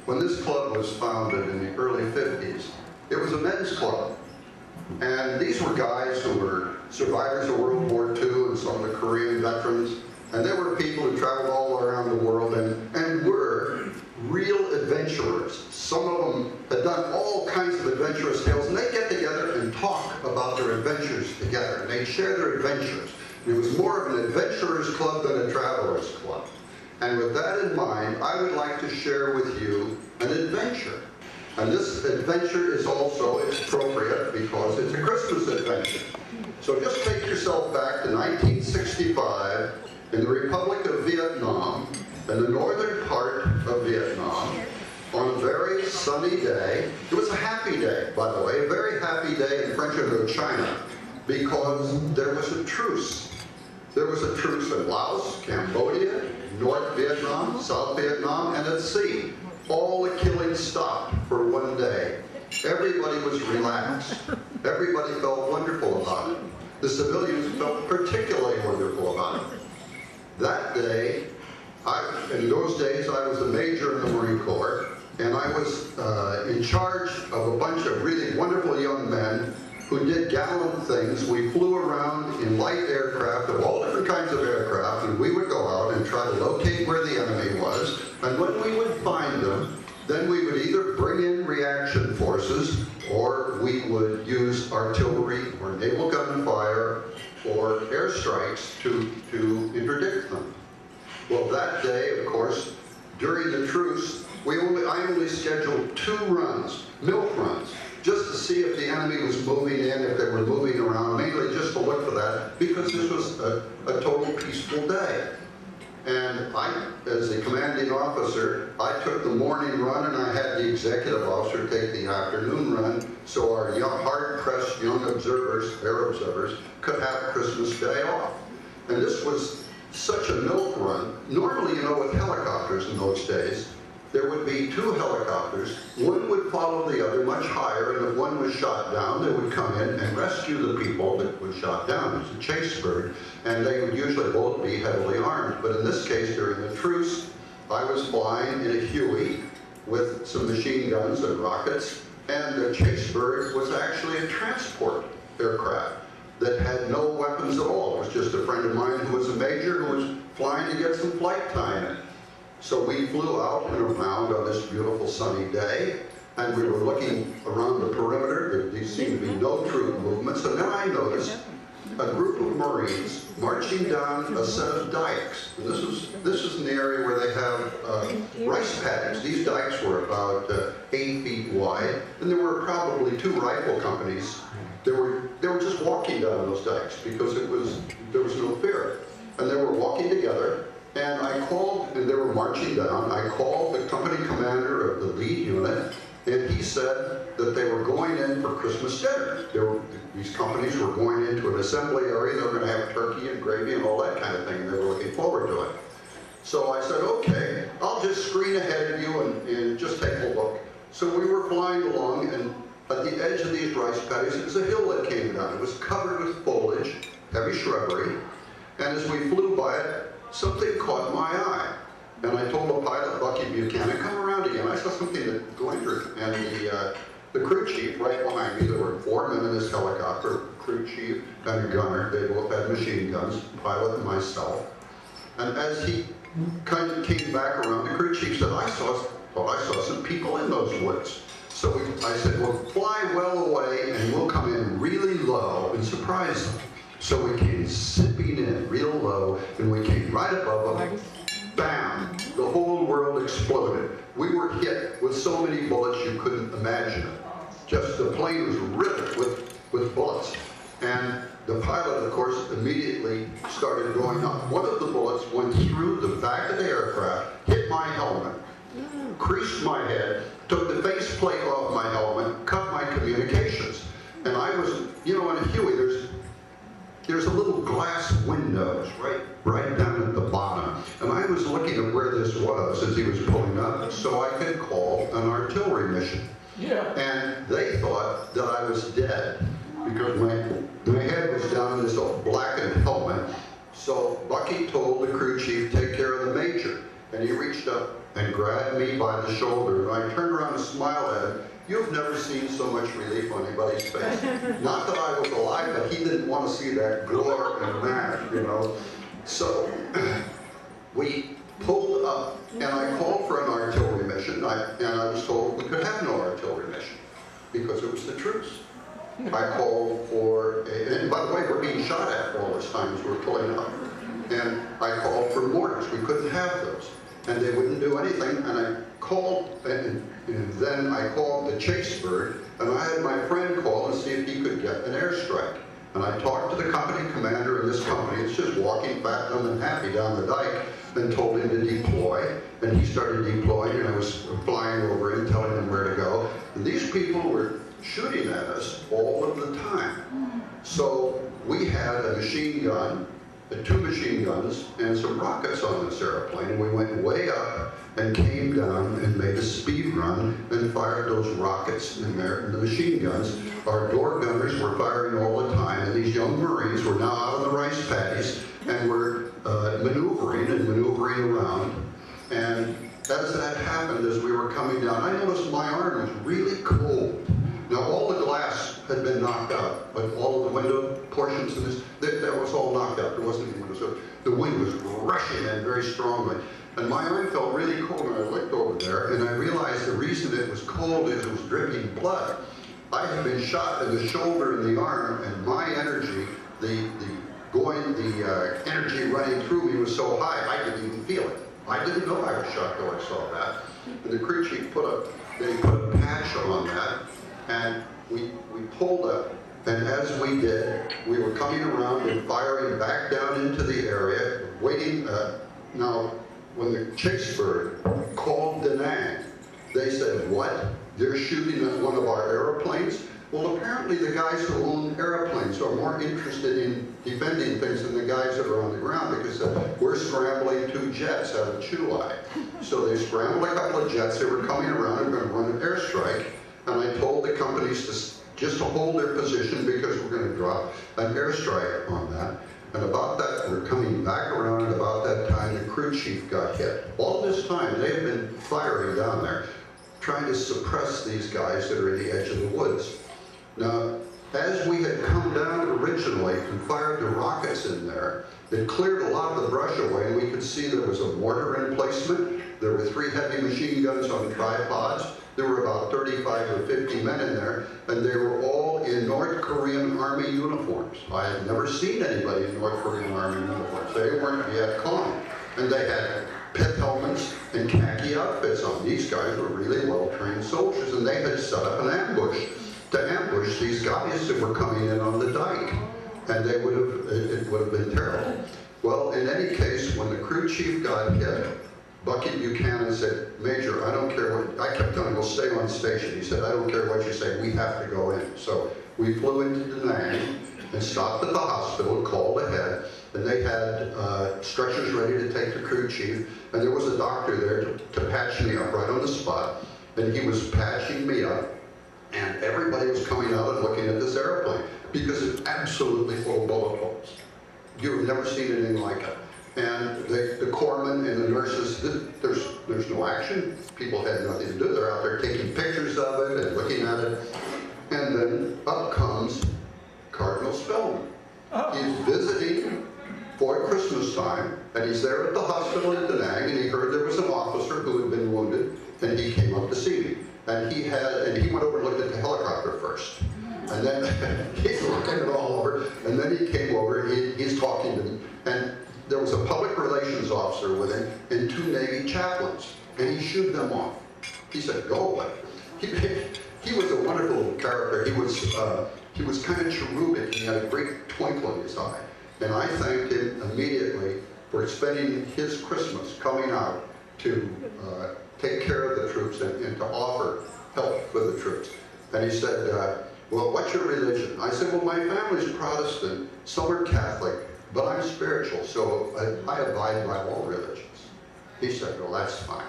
when this club was founded in the early 50s, it was a men's club. And these were guys who were survivors of World War II and some of the Korean veterans. And there were people who traveled all around the world and were real adventurers. Some of them had done all kinds of adventurous tales, and they'd get together and talk about their adventures together, and they'd share their adventures. And it was more of an adventurers club than a travelers club. And with that in mind, I would like to share with you an adventure. And this adventure is also appropriate because it's a Christmas adventure. So just take yourself back to 1965 in the Republic of Vietnam, in the northern part of Vietnam, on a very sunny day. It was a happy day, by the way, a very happy day in French Indochina, because there was a truce. There was a truce in Laos, Cambodia, North Vietnam, South Vietnam, and at sea. All the killing stopped for one day. Everybody was relaxed. Everybody felt wonderful about it. The civilians felt particularly wonderful about it. That day, in those days, I was a major in the Marine Corps, and I was in charge of a bunch of really wonderful young men who did gallant things. We flew around in light aircraft, of all different kinds of aircraft, and we would go out and try to locate where the enemy was. And when we would find them, then we would either bring in reaction forces, or we would use artillery or naval gunfire or airstrikes to interdict them. Well, that day, of course, during the truce, I only scheduled 2 runs, milk runs, just to see if the enemy was moving in, if they were moving around, mainly just to look for that, because this was a total peaceful day. And I, as the commanding officer, I took the morning run, and I had the executive officer take the afternoon run, so our young, hard-pressed young observers, air observers, could have Christmas Day off. And this was such a milk run. Normally, you know, with helicopters in those days, there would be 2 helicopters. One would follow the other much higher, and if one was shot down, they would come in and rescue the people that were shot down. It was a chase bird, and they would usually both be heavily armed. But in this case, during the truce, I was flying in a Huey with some machine guns and rockets, and the chase bird was actually a transport aircraft that had no weapons at all. It was just a friend of mine who was a major who was flying to get some flight time in. So we flew out and around on this beautiful sunny day, and we were looking around the perimeter. There seemed to be no troop movements, and then I noticed a group of Marines marching down a set of dikes. And this is an area where they have rice paddies. These dikes were about 8 feet wide, and there were probably 2 rifle companies. They were just walking down those dikes because there was no fear, and they were walking together. And I called, and they were marching down. I called the company commander of the lead unit, and he said that they were going in for Christmas dinner. These companies were going into an assembly area. They were going to have turkey and gravy and all that kind of thing, and they were looking forward to it. So I said, okay, I'll just screen ahead of you and just take a look. So we were flying along, and at the edge of these rice paddies, it was a hill that came down. It was covered with foliage, heavy shrubbery, and as we flew by it, something caught my eye. And I told the pilot, Bucky Buchanan, come around again. I saw something that glinted. And the crew chief right behind me, there were 4 men in this helicopter, crew chief and a gunner. They both had machine guns, pilot and myself. And as he kind of came back around, the crew chief said, I saw some people in those woods. So I said, well, fly well away and we'll come in really low and surprise them. So we came zipping in real low, and we came right above them. Bam! The whole world exploded. We were hit with so many bullets you couldn't imagine it. Just the plane was ripped with bullets. And the pilot, of course, immediately started going up. One of the bullets went through the back of the aircraft, hit my helmet, creased my head, took the faceplate off my helmet, cut my communications. And I was, you know, in a Huey, there's a little glass windows right down at the bottom. And I was looking at where this was as he was pulling up, so I could call an artillery mission. Yeah. And they thought that I was dead because my head was down in this old blackened helmet. So Bucky told the crew chief, take care of the major. and he reached up and grabbed me by the shoulder, and I turned around and smiled at him. You've never seen so much relief on anybody's face. Not that I was alive, but he didn't want to see that gore and that, you know. So we pulled up, and I called for an artillery mission, and I was told we could have no artillery mission because it was the truce. I called for, and by the way, we're being shot at all this time as we're pulling up. And I called for mortars. We couldn't have those. And they wouldn't do anything. And I called, and then I called the chase bird, and I had my friend call and see if he could get an airstrike. And I talked to the company commander of this company. It's just walking fat, dumb, and happy down the dike, and told him to deploy. And he started deploying, and I was flying over him, telling him where to go. And these people were shooting at us all of the time. So we had a machine gun, 2 machine guns, and some rockets on this airplane. And we went way up and came down and made a speed run and fired those rockets in there, and the machine guns. Our door gunners were firing all the time, and these young Marines were now out on the rice paddies and were maneuvering around. And as that happened, as we were coming down, I noticed my arm was really cold. Now, all the glass had been knocked out, but all of the window portions of this, that was all knocked out. There wasn't any window, so the wind was rushing in very strongly. And my arm felt really cold, and I looked over there, and I realized the reason it was cold is it was dripping blood. I had been shot in the shoulder and the arm, and my energy, the energy running through me was so high, I didn't even feel it. I didn't know I was shot till I saw that. And the crew chief put a patch on that, and we pulled up. And as we did, we were coming around and firing back down into the area, waiting. Now, when the chase bird called Da Nang, they said, what? They're shooting at one of our airplanes? Well, apparently the guys who own airplanes are more interested in defending things than the guys that are on the ground, because we're scrambling 2 jets out of Chu Lai. So they scrambled a couple of jets. They were coming around and going to run an airstrike. And I told the companies just to hold their position because we're going to drop an airstrike on that. And about that, we're coming back around, and about that time, the crew chief got hit. All this time, they had been firing down there, trying to suppress these guys that are at the edge of the woods. Now, as we had come down originally and fired the rockets in there, it cleared a lot of the brush away, and we could see there was a mortar emplacement. There were 3 heavy machine guns on tripods. There were about 35 or 50 men in there, and they were all in North Korean Army uniforms. I had never seen anybody in North Korean Army uniforms. They weren't Viet Cong. And they had pith helmets and khaki outfits on. These guys were really well-trained soldiers, and they had set up an ambush to ambush these guys that were coming in on the dike. And it would have been terrible. Well, in any case, when the crew chief got hit, Bucky Buchanan said, Major, I don't care what, I kept telling him, we'll stay on station. He said, I don't care what you say, we have to go in. So we flew into Da Nang and stopped at the hospital, called ahead, and they had stretchers ready to take the crew chief, and there was a doctor there to patch me up right on the spot, and he was patching me up, and everybody was coming out and looking at this airplane, because it's absolutely full of bullet holes. You've never seen anything like it. And the corpsmen and the nurses, there's no action. People had nothing to do. They're out there taking pictures of it and looking at it. And then up comes Cardinal Spellman. He's visiting for Christmas time, and he's there at the hospital in Da Nang, and he heard there was an officer who had been wounded, and he came up to see me. And he went over and looked at the helicopter first. And then he's looking it all over, and then he came over, and he's talking to me, and there was a public relations officer with him and 2 Navy chaplains, and he shooed them off. He said, go away. He was a wonderful character. He was kind of cherubic. He had a great twinkle in his eye. And I thanked him immediately for spending his Christmas coming out to take care of the troops and to offer help for the troops. And he said, well, what's your religion? I said, well, my family's Protestant, some are Catholic, but I'm spiritual, so I abide by all religions. He said, well, that's fine.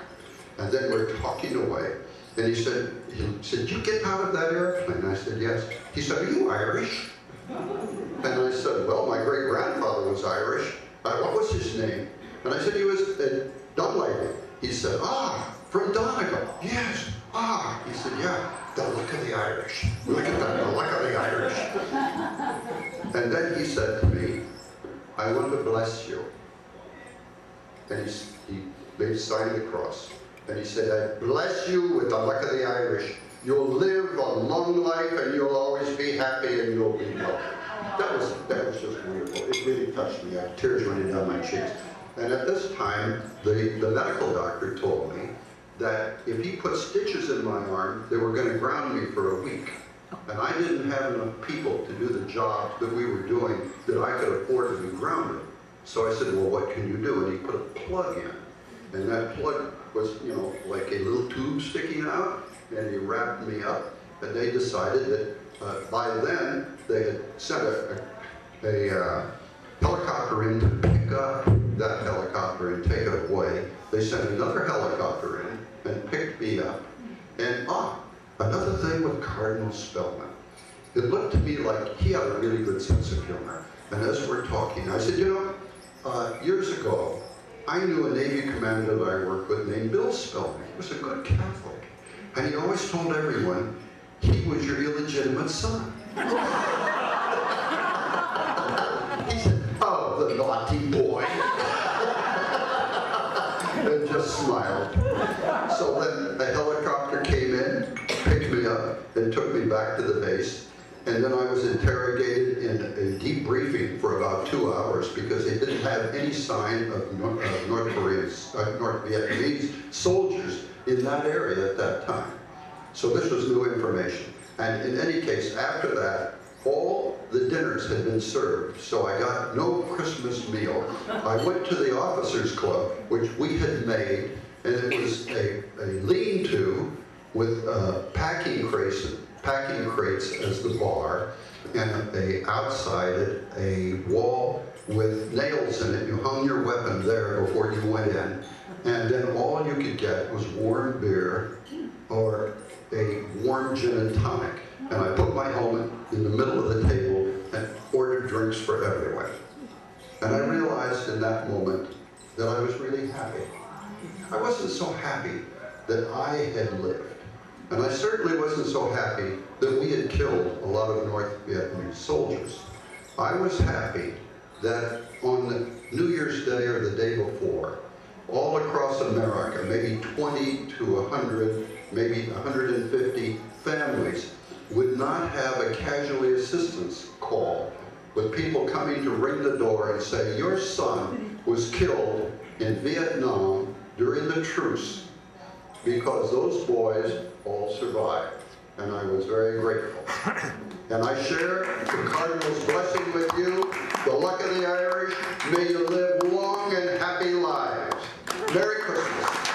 And then we're talking away, and he said, did you get out of that airplane? I said, yes. He said, are you Irish? And I said, well, my great-grandfather was Irish. What was his name? And I said, he was Dunleavy. He said, ah, from Donegal. Yes. Ah. He said, yeah, the luck of the Irish. Look at that, the luck of the Irish. And then he said to me, I want to bless you. And he made a sign of the cross. And he said, I bless you with the luck of the Irish. You'll live a long life and you'll always be happy and you'll be healthy. That was just wonderful. It really touched me. I had tears running down my cheeks. And at this time, the medical doctor told me that if he put stitches in my arm, they were going to ground me for a week. And I didn't have enough people to do the job that we were doing that I could afford to be grounded. So I said, well, what can you do? And he put a plug in. And that plug was, you know, like a little tube sticking out. And he wrapped me up. And they decided that by then, they had sent a helicopter in to pick up that helicopter and take it away. They sent another helicopter in and picked me up. And another thing with Cardinal Spellman. It looked to me like he had a really good sense of humor. And as we're talking, I said, you know, years ago, I knew a Navy commander that I worked with named Bill Spellman. He was a good Catholic. And he always told everyone, he was your illegitimate son. He said, oh, the naughty boy. And just smiled. So then the helicopter came in, picked me up, and took me back to the base. And then I was interrogated in a debriefing for about 2 hours because they didn't have any sign of North Vietnamese soldiers in that area at that time. So this was new information. And in any case, after that, all the dinners had been served, so I got no Christmas meal. I went to the officers' club, which we had made, and it was a lean-to with packing crates as the bar, and outside it, a wall with nails in it. You hung your weapon there before you went in, and then all you could get was warm beer or a warm gin and tonic. And I put my helmet in the middle of the table and ordered drinks for everyone. And I realized in that moment that I was really happy. I wasn't so happy that I had lived. And I certainly wasn't so happy that we had killed a lot of North Vietnamese soldiers. I was happy that on the New Year's Day or the day before, all across America, maybe 20 to 100, maybe 150 families would not have a casualty assistance call with people coming to ring the door and say, your son was killed in Vietnam during the truce, because those boys all survived. And I was very grateful. And I share the Cardinal's blessing with you, the luck of the Irish. May you live long and happy lives. Merry Christmas.